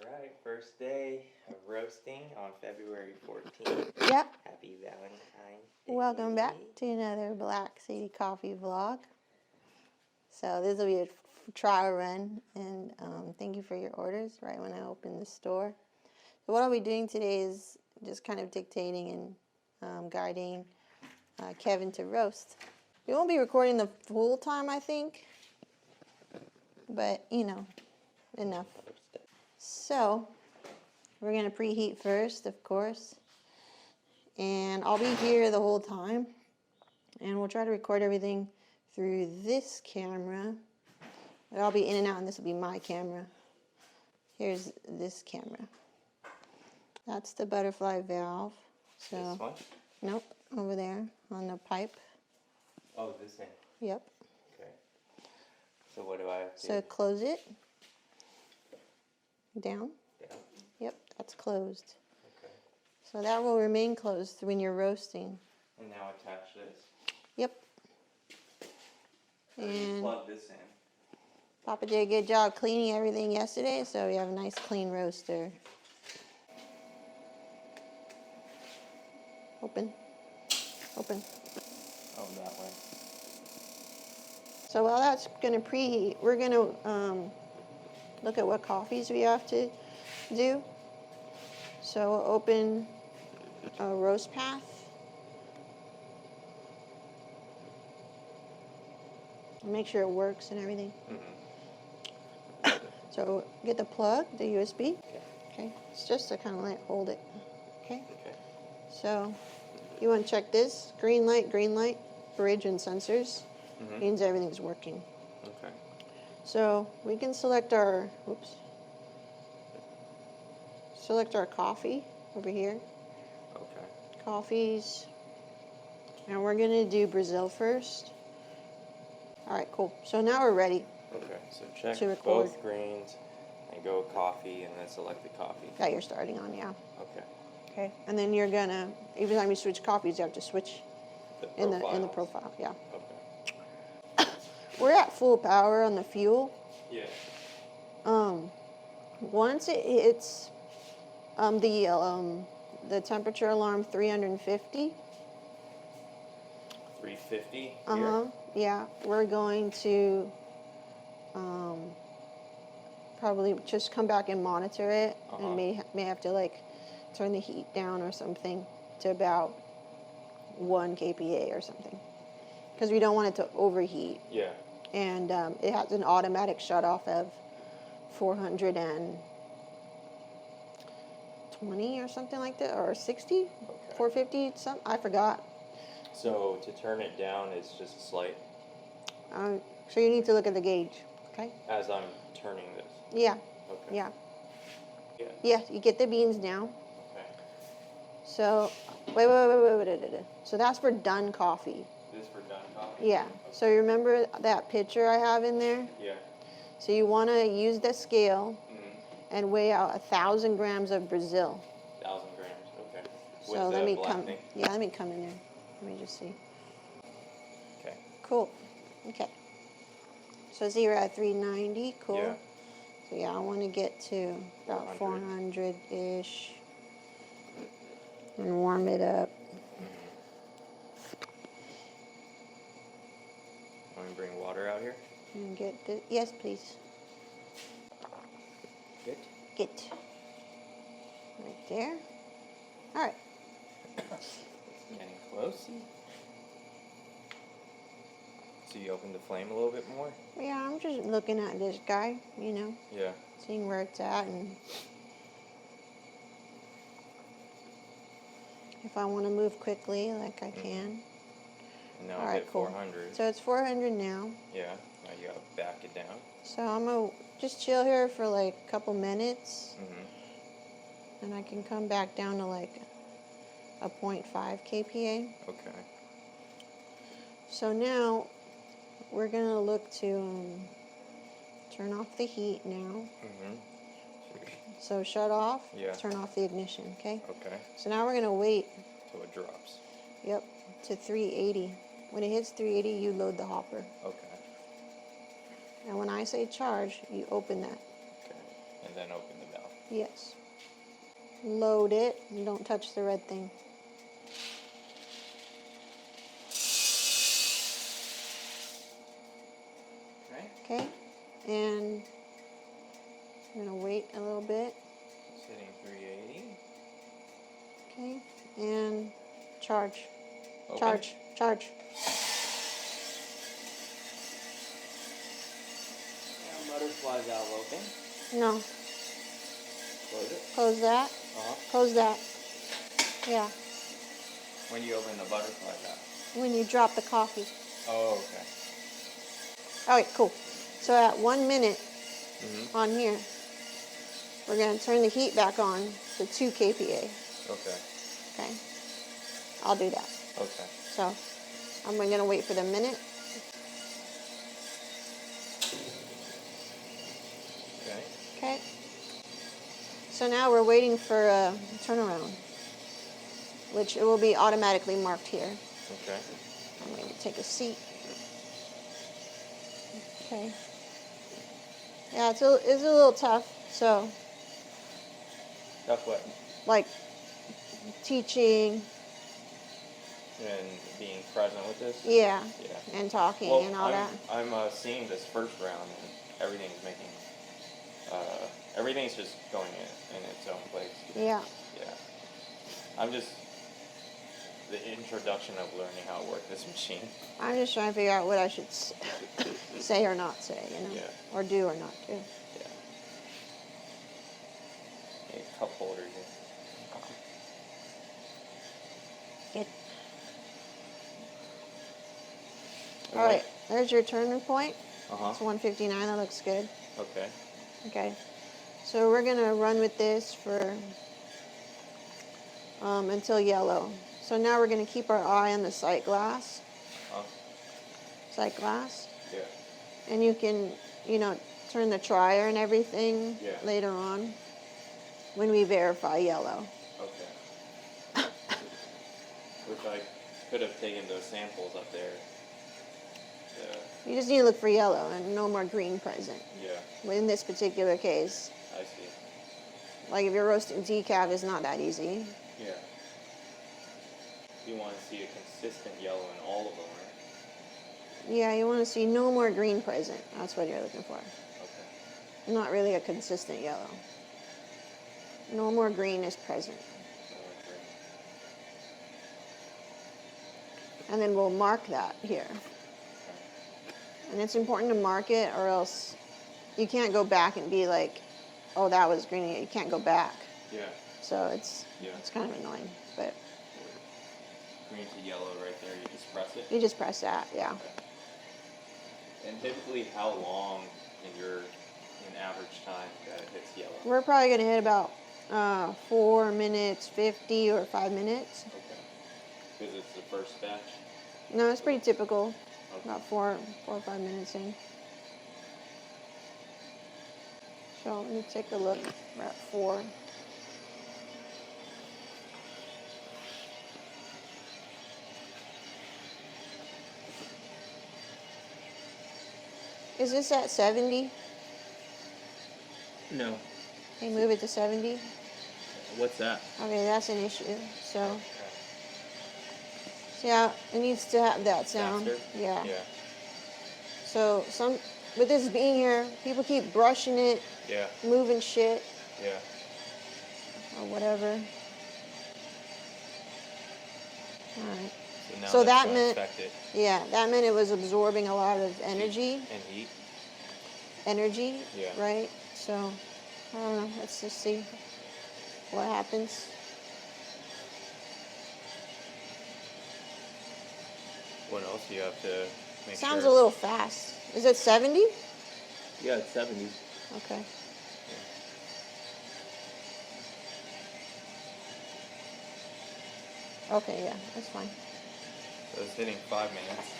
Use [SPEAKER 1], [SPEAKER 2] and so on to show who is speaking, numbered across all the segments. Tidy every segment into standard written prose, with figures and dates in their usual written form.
[SPEAKER 1] Alright, first day of roasting on February 14th.
[SPEAKER 2] Yep.
[SPEAKER 1] Happy Valentine's Day.
[SPEAKER 2] Welcome back to another Black City Coffee vlog. So this will be a trial run, and thank you for your orders right when I opened the store. So what I'll be doing today is just kind of dictating and guiding Kevin to roast. We won't be recording the full time, I think, but you know, enough. So we're going to preheat first, of course, and I'll be here the whole time, and we'll try to record everything through this camera. I'll be in and out, and this will be my camera. Here's this camera. That's the butterfly valve. So,
[SPEAKER 1] this one?
[SPEAKER 2] Nope, over there on the pipe.
[SPEAKER 1] Oh, this thing.
[SPEAKER 2] Yep.
[SPEAKER 1] Okay. So what do I have to
[SPEAKER 2] So close it. Down.
[SPEAKER 1] Down.
[SPEAKER 2] Yep, that's closed.
[SPEAKER 1] Okay.
[SPEAKER 2] So that will remain closed when you're roasting.
[SPEAKER 1] And now attach this.
[SPEAKER 2] Yep.
[SPEAKER 1] How do you plug this in?
[SPEAKER 2] Papa did a good job cleaning everything yesterday, so we have a nice clean roaster. Open. Open.
[SPEAKER 1] Oh, that way.
[SPEAKER 2] So while that's going to preheat, we're going to look at what coffees we have to do. So we'll open RoastPath. Make sure it works and everything.
[SPEAKER 1] Mm-hmm.
[SPEAKER 2] So get the plug, the USB.
[SPEAKER 1] Okay.
[SPEAKER 2] Okay. It's just to kind of like hold it. Okay.
[SPEAKER 1] Okay.
[SPEAKER 2] So you want to check this green light, bridge and sensors.
[SPEAKER 1] Mm-hmm.
[SPEAKER 2] Means everything's working.
[SPEAKER 1] Okay.
[SPEAKER 2] So we can select our coffee over here.
[SPEAKER 1] Okay.
[SPEAKER 2] Coffees. And we're gonna do Brazil first. All right, cool. So now we're ready.
[SPEAKER 1] Okay, so check
[SPEAKER 2] To record.
[SPEAKER 1] both greens and go coffee and then select the coffee.
[SPEAKER 2] That you're starting on, yeah.
[SPEAKER 1] Okay.
[SPEAKER 2] Okay. And then you're gonna, every time you switch coffees, you have to switch in the profile, yeah.
[SPEAKER 1] Okay.
[SPEAKER 2] We're at full power on the fuel.
[SPEAKER 1] Yeah.
[SPEAKER 2] Once it hits the temperature alarm 350.
[SPEAKER 1] 350
[SPEAKER 2] Uh-huh. Yeah, we're going to probably just come back and monitor it, and may have to like turn the heat down or something to about 1 kPa or something, because we don't want it to overheat.
[SPEAKER 1] Yeah.
[SPEAKER 2] And it has an automatic shut off of 420 or something like that, or 60,
[SPEAKER 1] Okay.
[SPEAKER 2] 450, something, I forgot.
[SPEAKER 1] So to turn it down is just slight
[SPEAKER 2] So you need to look at the gauge, okay?
[SPEAKER 1] as I'm turning this.
[SPEAKER 2] Yeah,
[SPEAKER 1] Okay.
[SPEAKER 2] yeah.
[SPEAKER 1] Yeah.
[SPEAKER 2] Yeah, you get the beans now.
[SPEAKER 1] Okay.
[SPEAKER 2] So, wait. So that's for done coffee.
[SPEAKER 1] This for done coffee?
[SPEAKER 2] Yeah.
[SPEAKER 1] Okay.
[SPEAKER 2] So you remember that picture I have in there?
[SPEAKER 1] Yeah.
[SPEAKER 2] So you want to use the scale
[SPEAKER 1] Mm-hmm.
[SPEAKER 2] and weigh out 1,000 grams of Brazil.
[SPEAKER 1] 1,000 grams. Okay.
[SPEAKER 2] So
[SPEAKER 1] With
[SPEAKER 2] let
[SPEAKER 1] the
[SPEAKER 2] me
[SPEAKER 1] black
[SPEAKER 2] come.
[SPEAKER 1] thing?
[SPEAKER 2] Yeah, let me come in there. Let me just see.
[SPEAKER 1] Okay.
[SPEAKER 2] Cool. Okay. So 0 at 390. Cool.
[SPEAKER 1] Yeah.
[SPEAKER 2] So yeah, I want to get to about 400-ish and warm it up.
[SPEAKER 1] Want me to bring water out here?
[SPEAKER 2] And get the, yes, please.
[SPEAKER 1] Good.
[SPEAKER 2] Get right there. All right.
[SPEAKER 1] Getting close. So you open the flame a little bit more?
[SPEAKER 2] Yeah, I'm just looking at this guy, you know,
[SPEAKER 1] Yeah.
[SPEAKER 2] seeing where it's at, and if I want to move quickly, like I can.
[SPEAKER 1] And now
[SPEAKER 2] All
[SPEAKER 1] I
[SPEAKER 2] right,
[SPEAKER 1] hit
[SPEAKER 2] cool.
[SPEAKER 1] 400.
[SPEAKER 2] So it's 400 now.
[SPEAKER 1] Yeah. Now you gotta back it down.
[SPEAKER 2] So I'm gonna just chill here for like a couple minutes,
[SPEAKER 1] Mm-hmm.
[SPEAKER 2] and I can come back down to like a 0.5 kPa.
[SPEAKER 1] Okay.
[SPEAKER 2] So now we're gonna look to turn off the heat now.
[SPEAKER 1] Mm-hmm.
[SPEAKER 2] So shut off,
[SPEAKER 1] Yeah.
[SPEAKER 2] turn off the ignition, okay?
[SPEAKER 1] Okay.
[SPEAKER 2] So now we're gonna wait,
[SPEAKER 1] So it drops.
[SPEAKER 2] yep, to 380. When it hits 380, you load the hopper.
[SPEAKER 1] Okay.
[SPEAKER 2] And when I say charge, you open that.
[SPEAKER 1] Okay. and then open the valve.
[SPEAKER 2] Yes. Load it and don't touch the red thing. Okay, and I'm gonna wait a little bit.
[SPEAKER 1] It's hitting 380.
[SPEAKER 2] Okay, and charge.
[SPEAKER 1] Open.
[SPEAKER 2] Charge.
[SPEAKER 1] And butterfly valve open.
[SPEAKER 2] No.
[SPEAKER 1] Close it.
[SPEAKER 2] Close that. Close that. Yeah.
[SPEAKER 1] When you open the butterfly valve.
[SPEAKER 2] When you drop the coffee.
[SPEAKER 1] Oh, okay.
[SPEAKER 2] Okay, cool. So at 1 minute on here, we're going to turn the heat back on to 2 kPa.
[SPEAKER 1] Okay.
[SPEAKER 2] Okay. I'll do that.
[SPEAKER 1] Okay.
[SPEAKER 2] So I'm going to wait for the minute.
[SPEAKER 1] Okay.
[SPEAKER 2] Okay. So now we're waiting for a turnaround, which it will be automatically marked here.
[SPEAKER 1] Okay.
[SPEAKER 2] I'm going to take a seat. Okay. Yeah, it's a little tough. So,
[SPEAKER 1] Tough what?
[SPEAKER 2] like teaching.
[SPEAKER 1] And being present with this?
[SPEAKER 2] Yeah.
[SPEAKER 1] Yeah.
[SPEAKER 2] And talking
[SPEAKER 1] Well,
[SPEAKER 2] and all that.
[SPEAKER 1] I'm seeing this first round, and everything's making, everything's just going in its own place.
[SPEAKER 2] Yeah.
[SPEAKER 1] Yeah. I'm just, the introduction of learning how to work this machine.
[SPEAKER 2] I'm just trying to figure out what I should say or not say, you know,
[SPEAKER 1] Yeah.
[SPEAKER 2] or do or not do.
[SPEAKER 1] Yeah. A cup holder here.
[SPEAKER 2] Good. All right, there's your turning point. It's 159. That looks good.
[SPEAKER 1] Okay.
[SPEAKER 2] Okay. So we're gonna run with this for until yellow. So now we're gonna keep our eye on the sight glass. Sight glass.
[SPEAKER 1] Yeah.
[SPEAKER 2] And you can, turn the trier and everything later on when we verify yellow.
[SPEAKER 1] Okay. Which I could have taken those samples up there.
[SPEAKER 2] You just need to look for yellow and no more green present.
[SPEAKER 1] Yeah.
[SPEAKER 2] In this particular case.
[SPEAKER 1] I see.
[SPEAKER 2] Like if you're roasting decaf, it's not that easy.
[SPEAKER 1] Yeah. You want to see a consistent yellow in all of them, right?
[SPEAKER 2] Yeah, you want to see no more green present. That's what you're looking for.
[SPEAKER 1] Okay.
[SPEAKER 2] Not really a consistent yellow. No more green is present. And then we'll mark that here. And it's important to mark it or else you can't go back and be like, oh, that was green. You can't go back.
[SPEAKER 1] Yeah.
[SPEAKER 2] So it's kind of annoying. But
[SPEAKER 1] green to yellow right there, you just press it?
[SPEAKER 2] You just press that, yeah.
[SPEAKER 1] Okay. And typically how long in average time that it hits yellow?
[SPEAKER 2] We're probably going to hit about 4 minutes 50 or 5 minutes.
[SPEAKER 1] Okay. Because it's the first batch?
[SPEAKER 2] No, it's pretty typical.
[SPEAKER 1] Okay.
[SPEAKER 2] About 4 or 5 minutes in. So let me take a look. We're at 4. Is this at 70?
[SPEAKER 1] No.
[SPEAKER 2] Okay, move it to 70.
[SPEAKER 1] What's that?
[SPEAKER 2] Okay, that's an issue. So, yeah, it needs to have that sound.
[SPEAKER 1] Faster?
[SPEAKER 2] Yeah.
[SPEAKER 1] Yeah.
[SPEAKER 2] So with this being here, people keep brushing it, moving shit, or whatever. All right.
[SPEAKER 1] So
[SPEAKER 2] that meant, that meant it was absorbing a lot of energy.
[SPEAKER 1] And heat.
[SPEAKER 2] Energy,
[SPEAKER 1] Yeah.
[SPEAKER 2] right? So, I don't know. Let's just see what happens.
[SPEAKER 1] What else do you have to make sure?
[SPEAKER 2] Sounds a little fast. Is it 70?
[SPEAKER 1] Yeah, it's 70.
[SPEAKER 2] Okay. Okay, yeah, that's fine.
[SPEAKER 1] So it's hitting 5 minutes.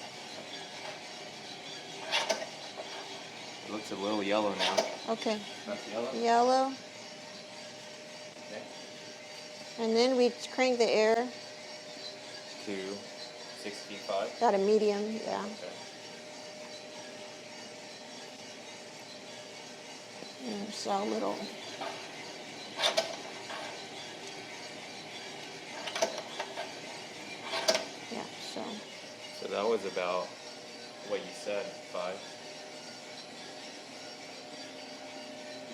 [SPEAKER 1] It looks a little yellow now.
[SPEAKER 2] Okay.
[SPEAKER 1] That's yellow?
[SPEAKER 2] Yellow.
[SPEAKER 1] Okay.
[SPEAKER 2] And then we crank the air.
[SPEAKER 1] To 65?
[SPEAKER 2] Got a medium, yeah.
[SPEAKER 1] Okay.
[SPEAKER 2] And just a little. Yeah, so.
[SPEAKER 1] So that was about what you said, 5.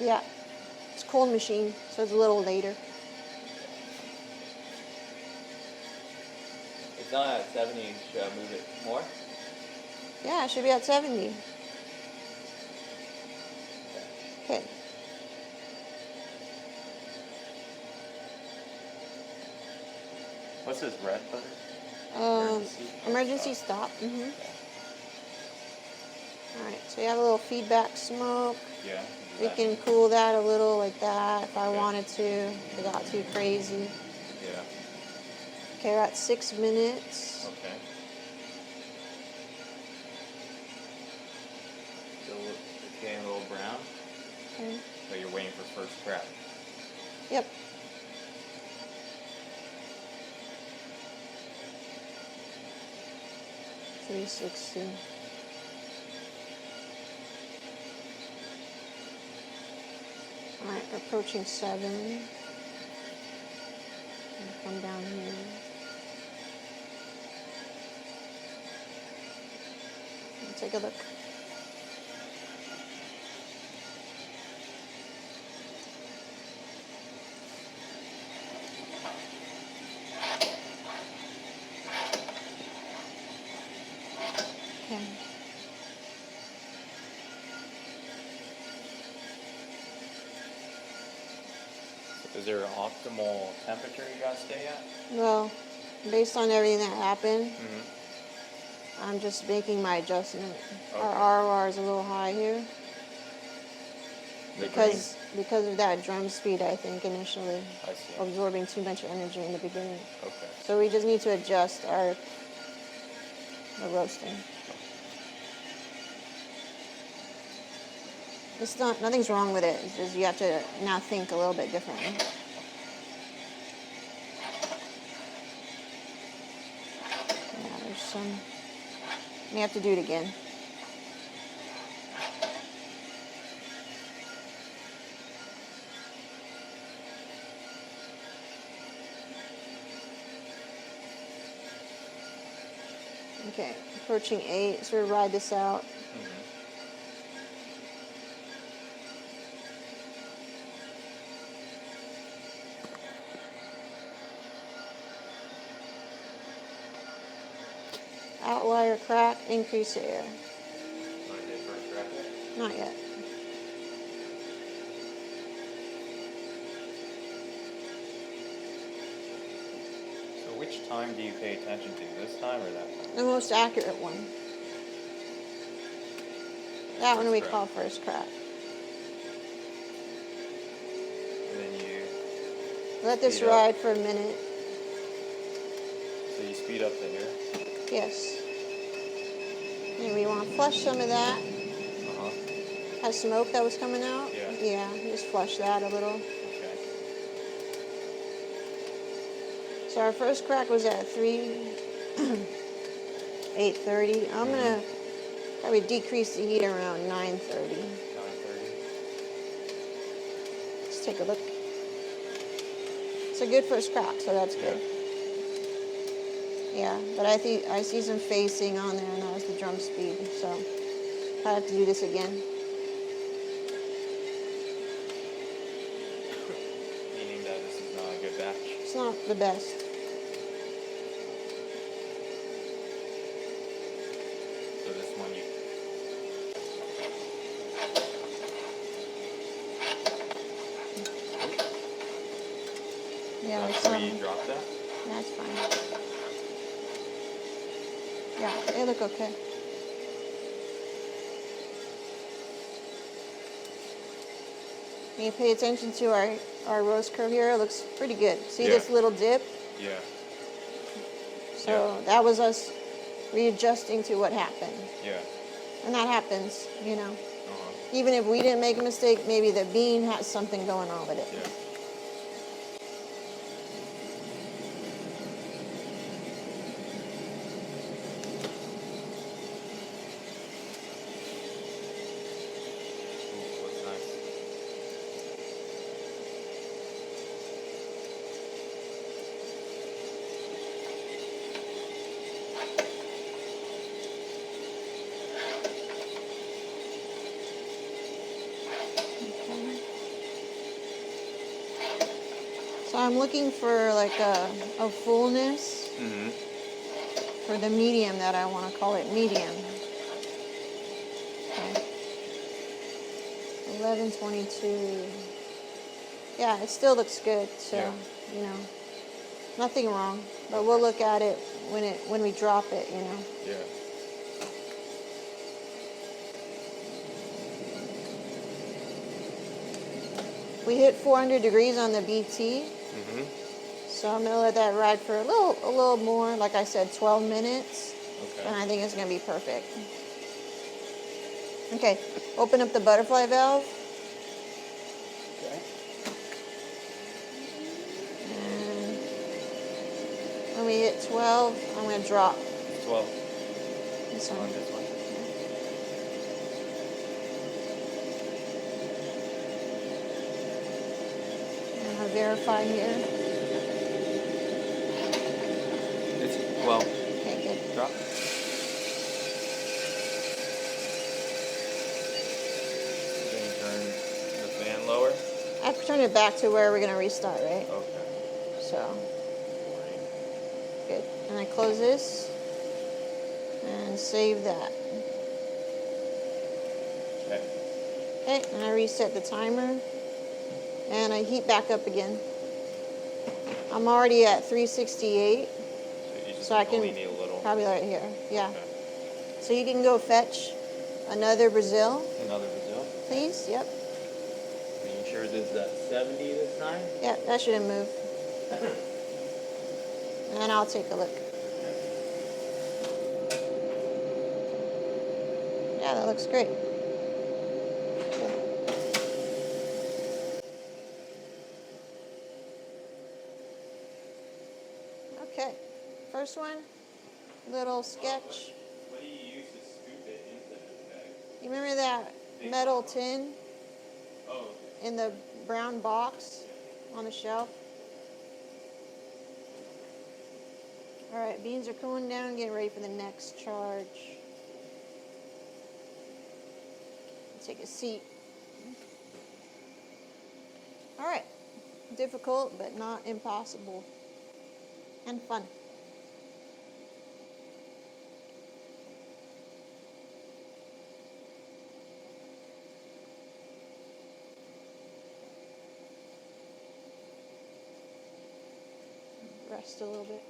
[SPEAKER 2] Yeah, it's a cold machine, so it's a little later.
[SPEAKER 1] It's not at 70. Should I move it more?
[SPEAKER 2] Yeah, it should be at 70. Okay.
[SPEAKER 1] What's this red button?
[SPEAKER 2] Emergency stop. Alright, so you have a little feedback smoke.
[SPEAKER 1] Yeah.
[SPEAKER 2] We can cool that a little like that if I
[SPEAKER 1] Okay.
[SPEAKER 2] wanted to. If it got too crazy.
[SPEAKER 1] Yeah.
[SPEAKER 2] Okay, we're at 6 minutes.
[SPEAKER 1] Okay. It's getting a little brown.
[SPEAKER 2] Okay.
[SPEAKER 1] But you're waiting for first crack.
[SPEAKER 2] Yep. $3.60. Alright, we're approaching 7. Come down here. Take a look. Okay.
[SPEAKER 1] Is there an optimal temperature you gotta stay at?
[SPEAKER 2] Well, based on everything that happened,
[SPEAKER 1] Mm-hmm.
[SPEAKER 2] I'm just making my adjustment.
[SPEAKER 1] Okay.
[SPEAKER 2] Our ROR is a little high here. Because of that drum speed, I think, initially.
[SPEAKER 1] I see.
[SPEAKER 2] Absorbing too much energy in the beginning.
[SPEAKER 1] Okay.
[SPEAKER 2] So we just need to adjust the roasting. Nothing's wrong with it. It's just you have to now think a little bit differently. Yeah, there's some. We have to do it again. Okay, approaching 8. So we ride this out.
[SPEAKER 1] Mm-hmm.
[SPEAKER 2] Outlier crack, increase air.
[SPEAKER 1] Want to hit first crack yet?
[SPEAKER 2] Not yet.
[SPEAKER 1] So which time do you pay attention to? This time or that time?
[SPEAKER 2] The most accurate one. That one we
[SPEAKER 1] First
[SPEAKER 2] call first crack.
[SPEAKER 1] And then you
[SPEAKER 2] Let this
[SPEAKER 1] speed up.
[SPEAKER 2] ride for a minute.
[SPEAKER 1] So you speed up the air?
[SPEAKER 2] Yes. And we want to flush some of that.
[SPEAKER 1] Uh-huh.
[SPEAKER 2] Had smoke that was coming out?
[SPEAKER 1] Yeah.
[SPEAKER 2] Yeah, just flush that a little.
[SPEAKER 1] Okay.
[SPEAKER 2] So our first crack was at 8:30. I'm going to probably decrease the heat around 9:30.
[SPEAKER 1] 9:30.
[SPEAKER 2] Let's take a look. It's a good first crack, so that's good. Yeah, but I see some facing on there, and that was the drum speed. So I have to do this again.
[SPEAKER 1] Meaning that this is not a good batch.
[SPEAKER 2] It's not the best.
[SPEAKER 1] So this one you...
[SPEAKER 2] Yeah,
[SPEAKER 1] That's
[SPEAKER 2] like
[SPEAKER 1] where you drop that?
[SPEAKER 2] That's fine. Yeah, they look okay. And you pay attention to our roast curve here. It looks pretty good. See this little dip?
[SPEAKER 1] Yeah.
[SPEAKER 2] So that was us readjusting to what happened.
[SPEAKER 1] Yeah.
[SPEAKER 2] And that happens, you know.
[SPEAKER 1] Uh-huh.
[SPEAKER 2] Even if we didn't make a mistake, maybe the bean has something going on with it.
[SPEAKER 1] Yeah. Ooh, looks nice.
[SPEAKER 2] I'm looking for like a fullness
[SPEAKER 1] Mm-hmm.
[SPEAKER 2] for the medium that I want to call it medium. Okay. 11:22. Yeah, it still looks good. So,
[SPEAKER 1] Yeah.
[SPEAKER 2] you know, nothing wrong. But we'll look at it when we drop it, you know.
[SPEAKER 1] Yeah.
[SPEAKER 2] We hit 400 degrees on the BT.
[SPEAKER 1] Mm-hmm.
[SPEAKER 2] So I'm gonna let that ride for a little more, like I said, 12 minutes.
[SPEAKER 1] Okay.
[SPEAKER 2] And I think it's gonna be perfect. Okay, open up the butterfly valve.
[SPEAKER 1] Okay.
[SPEAKER 2] And when we hit 12, I'm gonna drop
[SPEAKER 1] 12
[SPEAKER 2] this
[SPEAKER 1] on
[SPEAKER 2] one.
[SPEAKER 1] this one.
[SPEAKER 2] And I'll verify here.
[SPEAKER 1] It's 12.
[SPEAKER 2] Okay, good.
[SPEAKER 1] Drop. Then you turn the fan lower.
[SPEAKER 2] I have to turn it back to where we're gonna restart, right?
[SPEAKER 1] Okay.
[SPEAKER 2] So, good. And I close this and save that.
[SPEAKER 1] Okay.
[SPEAKER 2] Okay, and I reset the timer and I heat back up again. I'm already at 368,
[SPEAKER 1] So you just
[SPEAKER 2] so I can
[SPEAKER 1] only need a little.
[SPEAKER 2] probably right here. Yeah.
[SPEAKER 1] Okay.
[SPEAKER 2] So you can go fetch another Brazil,
[SPEAKER 1] Another Brazil.
[SPEAKER 2] please. Yep.
[SPEAKER 1] Are you sure this is at 70 this time?
[SPEAKER 2] Yeah, that shouldn't move. And I'll take a look. Yeah, that looks great. Okay, first one, little sketch.
[SPEAKER 1] What do you use to scoop it into this bag?
[SPEAKER 2] You remember that metal tin
[SPEAKER 1] Oh.
[SPEAKER 2] in the brown box on the shelf? All right, beans are cooling down, getting ready for the next charge. Take a seat. All right, difficult but not impossible, and fun. Rest a little bit.